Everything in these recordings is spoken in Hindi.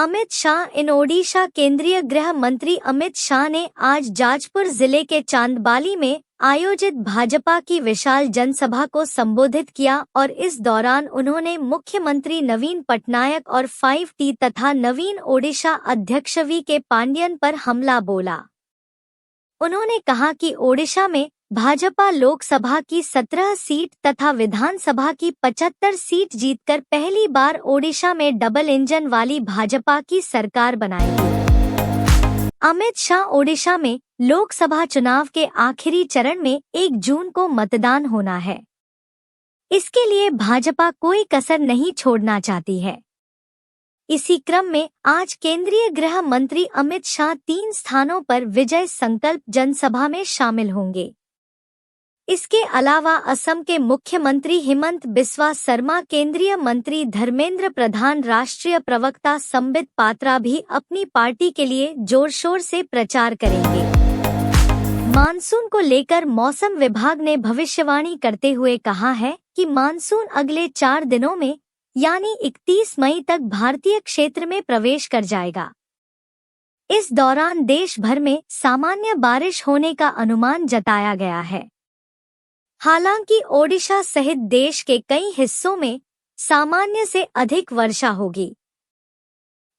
अमित शाह इन ओडिशा। केंद्रीय गृह मंत्री अमित शाह ने आज जाजपुर जिले के चांदबाली में आयोजित भाजपा की विशाल जनसभा को संबोधित किया और इस दौरान उन्होंने मुख्यमंत्री नवीन पटनायक और 5T तथा नवीन ओडिशा अध्यक्ष वी.के. पांडियन पर हमला बोला। उन्होंने कहा कि ओडिशा में भाजपा लोकसभा की 17 सीट तथा विधानसभा की 75 सीट जीतकर पहली बार ओडिशा में डबल इंजन वाली भाजपा की सरकार बनाएगी। अमित शाह ओडिशा में लोकसभा चुनाव के आखिरी चरण में 1 जून को मतदान होना है। इसके लिए भाजपा कोई कसर नहीं छोड़ना चाहती है। इसी क्रम में आज केंद्रीय गृह मंत्री अमित शाह 3 स्थानों पर विजय संकल्प जनसभा में शामिल होंगे। इसके अलावा असम के मुख्यमंत्री हिमंत बिस्वा शर्मा, केंद्रीय मंत्री धर्मेंद्र प्रधान, राष्ट्रीय प्रवक्ता संबित पात्रा भी अपनी पार्टी के लिए जोर शोर से प्रचार करेंगे। मानसून को लेकर मौसम विभाग ने भविष्यवाणी करते हुए कहा है कि मानसून अगले 4 दिनों में यानी 31 मई तक भारतीय क्षेत्र में प्रवेश कर जाएगा। इस दौरान देश भर में सामान्य बारिश होने का अनुमान जताया गया है। हालांकि ओडिशा सहित देश के कई हिस्सों में सामान्य से अधिक वर्षा होगी।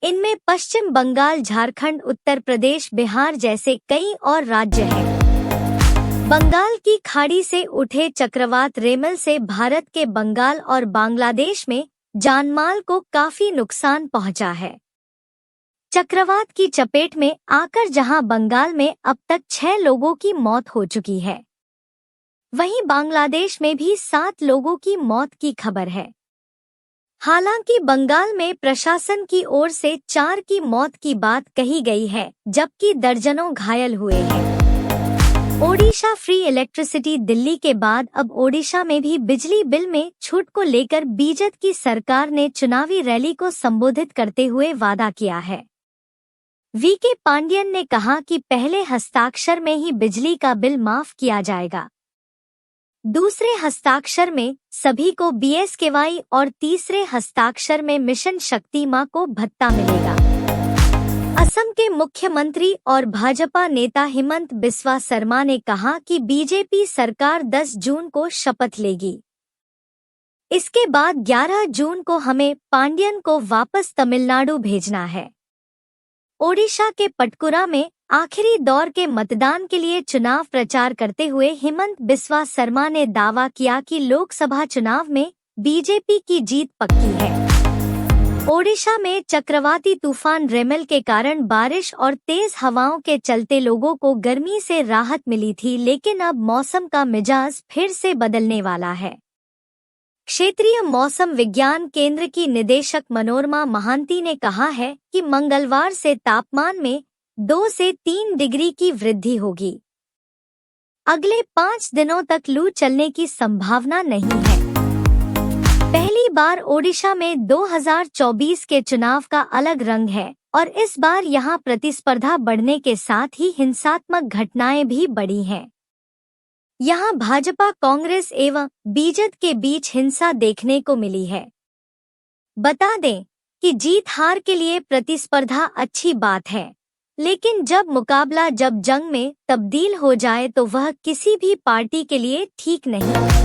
इनमें पश्चिम बंगाल, झारखंड, उत्तर प्रदेश, बिहार जैसे कई और राज्य हैं। बंगाल की खाड़ी से उठे चक्रवात रेमल से भारत के बंगाल और बांग्लादेश में जानमाल को काफी नुकसान पहुंचा है। चक्रवात की चपेट में आकर जहां बंगाल में अब तक 6 लोगों की मौत हो चुकी है, वहीं बांग्लादेश में भी 7 लोगों की मौत की खबर है। हालांकि बंगाल में प्रशासन की ओर से 4 की मौत की बात कही गई है, जबकि दर्जनों घायल हुए हैं। ओडिशा फ्री इलेक्ट्रिसिटी दिल्ली के बाद अब ओडिशा में भी बिजली बिल में छूट को लेकर बीजेपी की सरकार ने चुनावी रैली को संबोधित करते हुए वादा किया है। वी.के. पांडियन ने कहा कि पहले हस्ताक्षर में ही बिजली का बिल माफ किया जाएगा, दूसरे हस्ताक्षर में सभी को BSKY और तीसरे हस्ताक्षर में मिशन शक्ति मां को भत्ता मिलेगा। असम के मुख्यमंत्री और भाजपा नेता हिमंत बिस्वा शर्मा ने कहा कि बीजेपी सरकार 10 जून को शपथ लेगी। इसके बाद 11 जून को हमें पांडियन को वापस तमिलनाडु भेजना है। ओडिशा के पटकुरा में आखिरी दौर के मतदान के लिए चुनाव प्रचार करते हुए हिमंत बिस्वा शर्मा ने दावा किया कि लोकसभा चुनाव में बीजेपी की जीत पक्की है। ओडिशा में चक्रवाती तूफान रेमल के कारण बारिश और तेज हवाओं के चलते लोगों को गर्मी से राहत मिली थी, लेकिन अब मौसम का मिजाज फिर से बदलने वाला है। क्षेत्रीय मौसम विज्ञान केंद्र की निदेशक मनोरमा महांती ने कहा है कि मंगलवार से तापमान में 2 से 3 डिग्री की वृद्धि होगी। अगले 5 दिनों तक लू चलने की संभावना नहीं है। पहली बार ओडिशा में 2024 के चुनाव का अलग रंग है और इस बार यहां प्रतिस्पर्धा बढ़ने के साथ ही हिंसात्मक घटनाएं भी बढ़ी हैं। यहां भाजपा, कांग्रेस एवं बीजेपी के बीच हिंसा देखने को मिली है। बता दें कि जीत हार के लिए प्रतिस्पर्धा अच्छी बात है, लेकिन जब मुकाबला जब जंग में तब्दील हो जाए तो वह किसी भी पार्टी के लिए ठीक नहीं।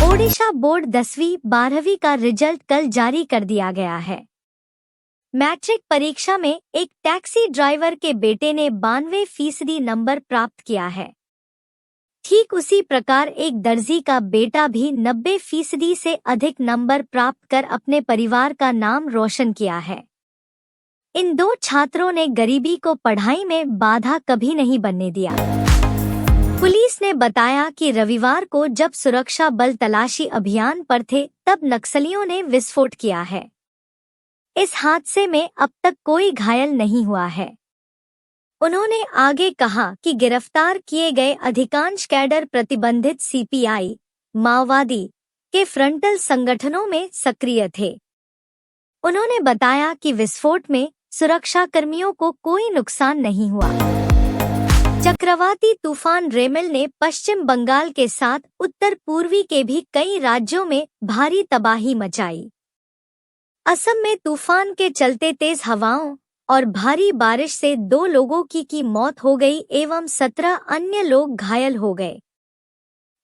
ओडिशा बोर्ड 10वीं 12वीं का रिजल्ट कल जारी कर दिया गया है। मैट्रिक परीक्षा में एक टैक्सी ड्राइवर के बेटे ने 92% नंबर प्राप्त किया है। ठीक उसी प्रकार एक दर्जी का बेटा भी 90% से अधिक नंबर प्राप्त कर अपने परिवार का नाम रोशन किया है। इन 2 छात्रों ने गरीबी को पढ़ाई में बाधा कभी नहीं बनने दिया। पुलिस ने बताया कि रविवार को जब सुरक्षा बल तलाशी अभियान पर थे, तब नक्सलियों ने विस्फोट किया है। इस हादसे में अब तक कोई घायल नहीं हुआ है। उन्होंने आगे कहा कि गिरफ्तार किए गए अधिकांश कैडर प्रतिबंधित CPI, माओवादी के फ्रंटल संगठनों में सक्रिय थे। उन्होंने बताया कि विस्फोट में सुरक्षाकर्मियों को कोई नुकसान नहीं हुआ। चक्रवाती तूफान रेमल ने पश्चिम बंगाल के साथ उत्तर पूर्वी के भी कई राज्यों में भारी तबाही मचाई। असम में तूफान के चलते तेज हवाओं और भारी बारिश से 2 लोगों की मौत हो गई एवं 17 अन्य लोग घायल हो गए।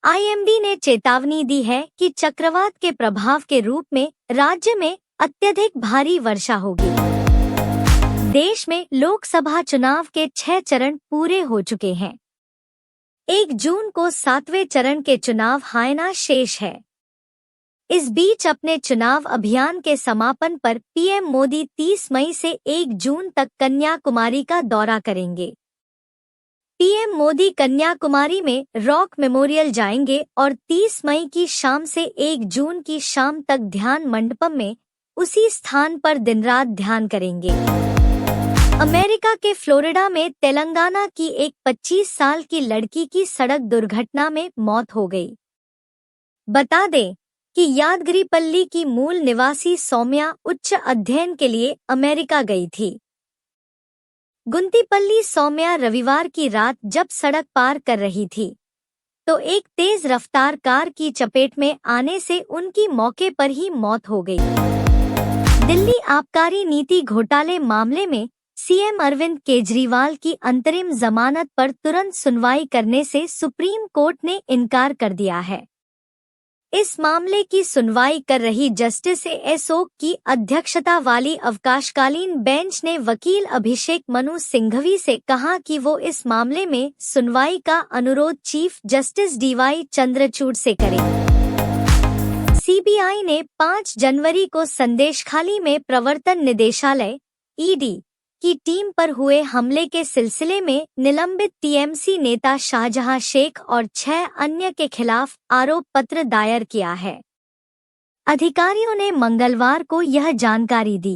आईएमडी ने चेतावनी दी है कि चक्रवात के प्रभाव के रूप में राज्य में अत्यधिक भारी वर्षा होगी। देश में लोकसभा चुनाव के 6 चरण पूरे हो चुके हैं। 1 जून को 7वें चरण के चुनाव हायना शेष है। इस बीच अपने चुनाव अभियान के समापन पर पीएम मोदी 30 मई से 1 जून तक कन्याकुमारी का दौरा करेंगे। पीएम मोदी कन्याकुमारी में रॉक मेमोरियल जाएंगे और 30 मई की शाम से 1 जून की शाम तक ध्यान मंडपम में उसी स्थान पर दिन रात ध्यान करेंगे। अमेरिका के फ्लोरिडा में तेलंगाना की एक 25 साल की लड़की की सड़क दुर्घटना में मौत हो गई। बता दें कि यादगिरीपल्ली की मूल निवासी सौम्या उच्च अध्ययन के लिए अमेरिका गई थी। गुंतीपल्ली सौम्या रविवार की रात जब सड़क पार कर रही थी तो एक तेज रफ्तार कार की चपेट में आने से उनकी मौके पर ही मौत हो गई। दिल्ली आबकारी नीति घोटाले मामले में सीएम अरविंद केजरीवाल की अंतरिम जमानत पर तुरंत सुनवाई करने से सुप्रीम कोर्ट ने इनकार कर दिया है। इस मामले की सुनवाई कर रही जस्टिस एसओ की अध्यक्षता वाली अवकाशकालीन बेंच ने वकील अभिषेक मनु सिंघवी से कहा कि वो इस मामले में सुनवाई का अनुरोध चीफ जस्टिस डीवाई चंद्रचूड़ से करें। सीबीआई ने 5 जनवरी को संदेशखाली में प्रवर्तन निदेशालय ईडी की टीम पर हुए हमले के सिलसिले में निलंबित टीएमसी नेता शाहजहां शेख और 6 अन्य के खिलाफ आरोप पत्र दायर किया है। अधिकारियों ने मंगलवार को यह जानकारी दी।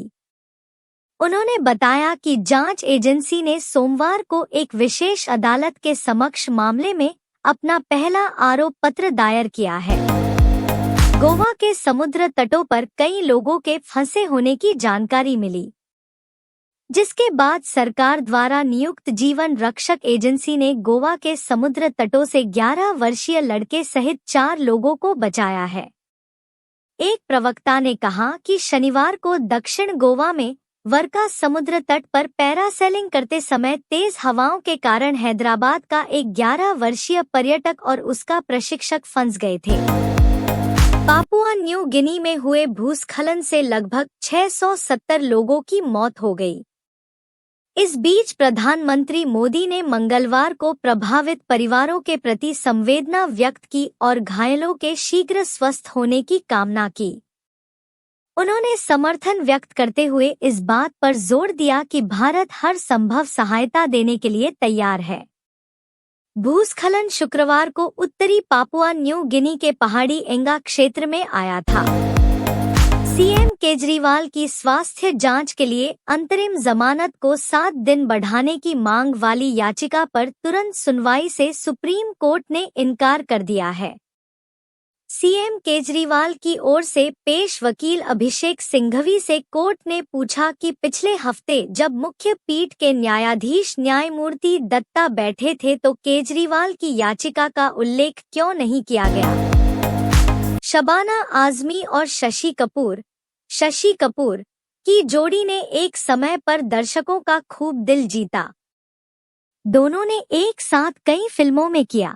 उन्होंने बताया कि जांच एजेंसी ने सोमवार को एक विशेष अदालत के समक्ष मामले में अपना पहला आरोप पत्र दायर किया है। गोवा के समुद्र तटों पर कई लोगों के फंसे होने की जानकारी मिली, जिसके बाद सरकार द्वारा नियुक्त जीवन रक्षक एजेंसी ने गोवा के समुद्र तटों से 11 वर्षीय लड़के सहित 4 लोगों को बचाया है। एक प्रवक्ता ने कहा कि शनिवार को दक्षिण गोवा में वर्का समुद्र तट पर पैरासेलिंग करते समय तेज हवाओं के कारण हैदराबाद का एक 11 वर्षीय पर्यटक और उसका प्रशिक्षक फंस गए थे। पापुआ न्यू गिनी में हुए भूस्खलन से लगभग 670 लोगों की मौत हो गई। इस बीच प्रधानमंत्री मोदी ने मंगलवार को प्रभावित परिवारों के प्रति संवेदना व्यक्त की और घायलों के शीघ्र स्वस्थ होने की कामना की। उन्होंने समर्थन व्यक्त करते हुए इस बात पर जोर दिया कि भारत हर संभव सहायता देने के लिए तैयार है। भूस्खलन शुक्रवार को उत्तरी पापुआ न्यू गिनी के पहाड़ी एंगा क्षेत्र में आया था। सीएम केजरीवाल की स्वास्थ्य जांच के लिए अंतरिम जमानत को 7 दिन बढ़ाने की मांग वाली याचिका पर तुरंत सुनवाई से सुप्रीम कोर्ट ने इनकार कर दिया है। सीएम केजरीवाल की ओर से पेश वकील अभिषेक सिंघवी से कोर्ट ने पूछा कि पिछले हफ्ते जब मुख्य पीठ के न्यायाधीश न्यायमूर्ति दत्ता बैठे थे तो केजरीवाल की याचिका का उल्लेख क्यों नहीं किया गया। शबाना आजमी और शशि कपूर की जोड़ी ने एक समय पर दर्शकों का खूब दिल जीता। दोनों ने एक साथ कई फिल्मों में किया।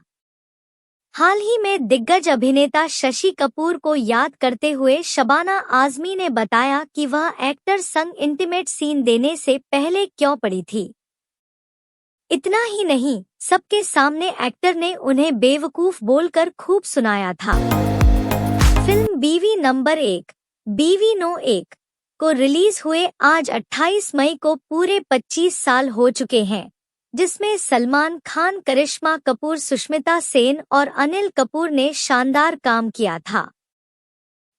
हाल ही में दिग्गज अभिनेता शशि कपूर को याद करते हुए शबाना आजमी ने बताया कि वह एक्टर संग इंटीमेट सीन देने से पहले क्यों पड़ी थी। इतना ही नहीं, सबके सामने एक्टर ने उन्हें बेवकूफ बोलकर खूब सुनाया था। फिल्म बीवी नंबर 1 बीवी नो 1 को रिलीज हुए आज 28 मई को पूरे 25 साल हो चुके हैं, जिसमें सलमान खान, करिश्मा कपूर, सुष्मिता सेन और अनिल कपूर ने शानदार काम किया था।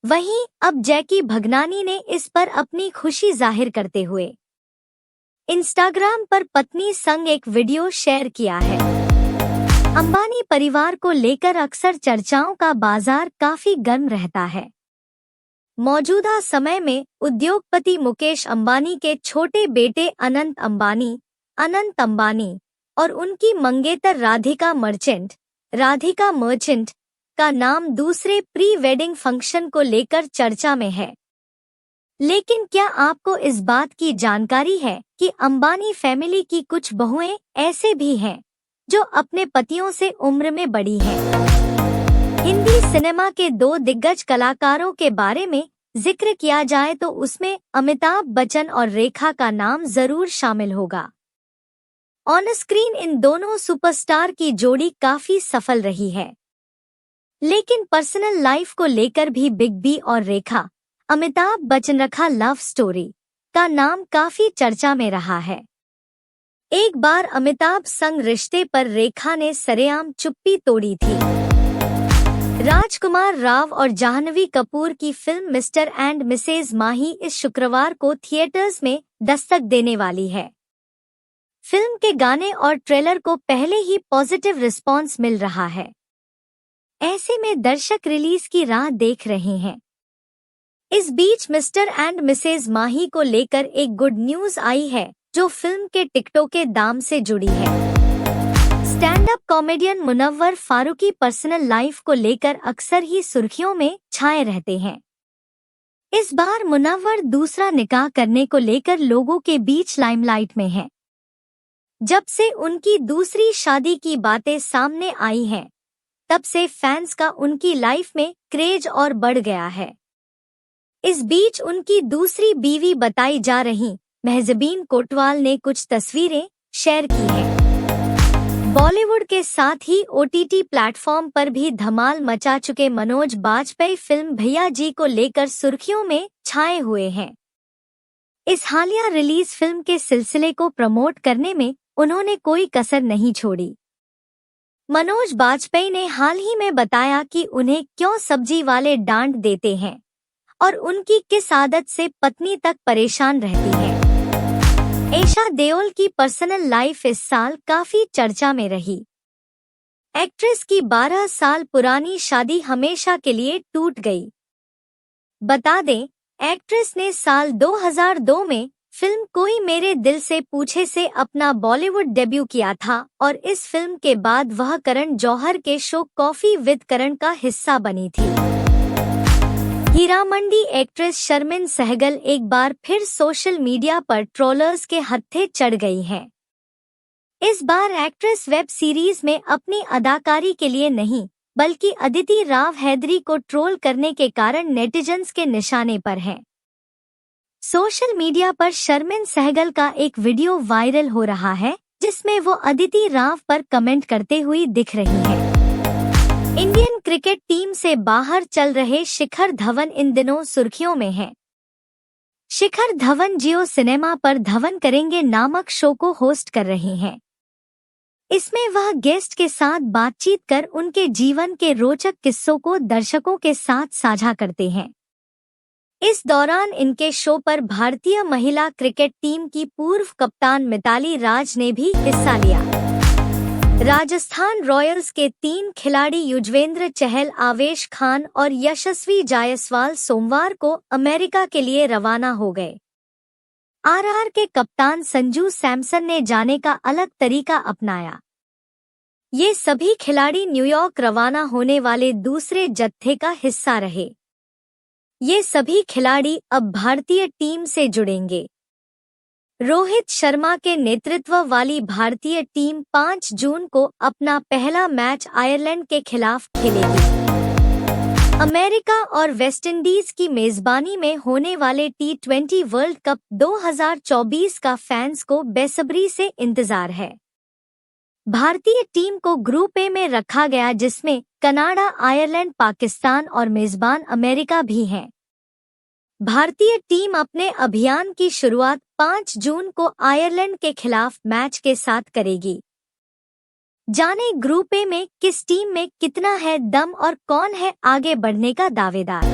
वहीं अब जैकी भगनानी ने इस पर अपनी खुशी जाहिर करते हुए इंस्टाग्राम पर पत्नी संग एक वीडियो शेयर किया है। अंबानी परिवार को लेकर अक्सर चर्चाओं का बाजार काफी गर्म रहता है। मौजूदा समय में उद्योगपति मुकेश अंबानी के छोटे बेटे अनंत अंबानी और उनकी मंगेतर राधिका मर्चेंट का नाम दूसरे प्री वेडिंग फंक्शन को लेकर चर्चा में है। लेकिन क्या आपको इस बात की जानकारी है कि अंबानी फैमिली की कुछ बहुएं ऐसे भी हैं जो अपने पतियों से उम्र में बड़ी हैं? हिंदी सिनेमा के दो दिग्गज कलाकारों के बारे में जिक्र किया जाए तो उसमें अमिताभ बच्चन और रेखा का नाम जरूर शामिल होगा। ऑन स्क्रीन इन दोनों सुपरस्टार की जोड़ी काफी सफल रही है, लेकिन पर्सनल लाइफ को लेकर भी बिग बी और रेखा अमिताभ बच्चन रखा लव स्टोरी का नाम काफी चर्चा में रहा है। एक बार अमिताभ संग रिश्ते पर रेखा ने सरेआम चुप्पी तोड़ी थी। राजकुमार राव और जाह्नवी कपूर की फिल्म मिस्टर एंड मिसेज माही इस शुक्रवार को थिएटर्स में दस्तक देने वाली है। फिल्म के गाने और ट्रेलर को पहले ही पॉजिटिव रिस्पांस मिल रहा है। ऐसे में दर्शक रिलीज की राह देख रहे हैं। इस बीच मिस्टर एंड मिसेज माही को लेकर एक गुड न्यूज आई है जो फिल्म के टिकटों के दाम से जुड़ी है। Stand up comedian Munawar Faruqui personal life को लेकर अक्सर ही सुर्खियों में छाए रहते हैं। इस बार मुनव्वर दूसरा निकाह करने को लेकर लोगों के बीच लाइमलाइट में हैं। जब से उनकी दूसरी शादी की बातें सामने आई हैं, तब से फैंस का उनकी लाइफ में क्रेज और बढ़ गया है। इस बीच उनकी दूसरी बीवी बताई जा रही महजबीन कोटवाल ने कुछ तस्वीरें शेयर की हैं। बॉलीवुड के साथ ही ओटीटी प्लेटफॉर्म पर भी धमाल मचा चुके मनोज बाजपेयी फिल्म भैया जी को लेकर सुर्खियों में छाए हुए हैं। इस हालिया रिलीज फिल्म के सिलसिले को प्रमोट करने में उन्होंने कोई कसर नहीं छोड़ी। मनोज बाजपेयी ने हाल ही में बताया कि उन्हें क्यों सब्जी वाले डांट देते हैं और उनकी किस आदत से पत्नी तक परेशान रहती है। ईशा देओल की पर्सनल लाइफ इस साल काफी चर्चा में रही। एक्ट्रेस की 12 साल पुरानी शादी हमेशा के लिए टूट गई। बता दें, एक्ट्रेस ने साल 2002 में फिल्म कोई मेरे दिल से पूछे से अपना बॉलीवुड डेब्यू किया था और इस फिल्म के बाद वह करण जौहर के शो कॉफी विद करण का हिस्सा बनी थी। हीरामंडी एक्ट्रेस शर्मिन सहगल एक बार फिर सोशल मीडिया पर ट्रोलर्स के हत्थे चढ़ गई हैं। इस बार एक्ट्रेस वेब सीरीज में अपनी अदाकारी के लिए नहीं, बल्कि अदिति राव हैदरी को ट्रोल करने के कारण नेटिजन्स के निशाने पर हैं। सोशल मीडिया पर शर्मिन सहगल का एक वीडियो वायरल हो रहा है, जिसमें वो अदिति राव पर कमेंट करते हुए दिख रही हैं। इंडियन क्रिकेट टीम से बाहर चल रहे शिखर धवन इन दिनों सुर्खियों में हैं। शिखर धवन जियो सिनेमा पर धवन करेंगे नामक शो को होस्ट कर रहे हैं। इसमें वह गेस्ट के साथ बातचीत कर उनके जीवन के रोचक किस्सों को दर्शकों के साथ साझा करते हैं। इस दौरान इनके शो पर भारतीय महिला क्रिकेट टीम की पूर्व कप्तान मिताली राज ने भी हिस्सा लिया। राजस्थान रॉयल्स के 3 खिलाड़ी युजवेंद्र चहल, आवेश खान और यशस्वी जायसवाल सोमवार को अमेरिका के लिए रवाना हो गए। आरआर के कप्तान संजू सैमसन ने जाने का अलग तरीका अपनाया। ये सभी खिलाड़ी न्यूयॉर्क रवाना होने वाले दूसरे जत्थे का हिस्सा रहे। ये सभी खिलाड़ी अब भारतीय टीम से जुड़ेंगे। रोहित शर्मा के नेतृत्व वाली भारतीय टीम 5 जून को अपना पहला मैच आयरलैंड के खिलाफ खेलेगी। अमेरिका और वेस्टइंडीज की मेजबानी में होने वाले T20 वर्ल्ड कप 2024 का फैंस को बेसब्री से इंतजार है। भारतीय टीम को ग्रुप ए में रखा गया, जिसमें कनाडा, आयरलैंड, पाकिस्तान और मेजबान अमेरिका भी हैं। भारतीय टीम अपने अभियान की शुरुआत 5 जून को आयरलैंड के खिलाफ मैच के साथ करेगी। जाने ग्रुप ए में किस टीम में कितना है दम और कौन है आगे बढ़ने का दावेदार।